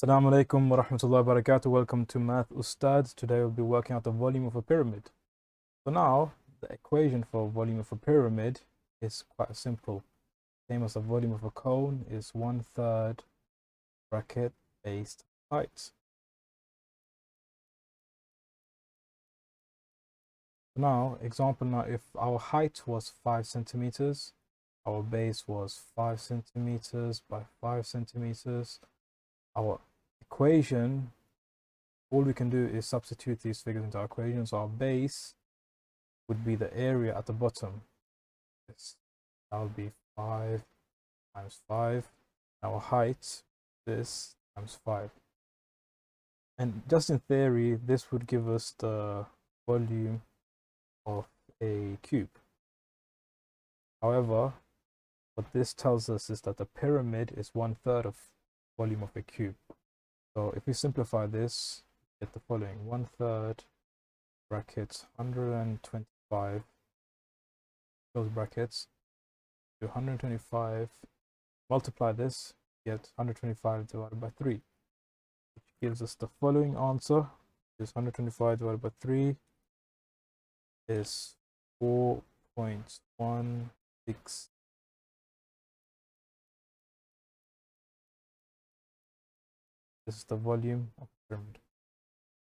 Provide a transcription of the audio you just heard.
Assalamu alaikum wa rahmatullahi wa barakatuh. Welcome to Math Ustadh. Today we'll be working out the volume of a pyramid. So now the equation for volume of a pyramid is quite simple. Same as the volume of a cone is 1/3 bracket base height. Now example, now if our height was 5 centimeters, our base was 5 centimeters by 5 centimeters, our equation, all we can do is substitute these figures into our equation. So our base would be the area at the bottom. That would be 5 times 5. Our height, this times 5. And just in theory, this would give us the volume of a cube. However, what this tells us is that the pyramid is 1/3 of volume of a cube. So if we simplify this, we get the following: 1/3 brackets 125 close brackets to 125, multiply this, get 125 divided by 3, which gives us the following answer. Is 125 divided by 3 is 4.16. This is the volume of the pyramid.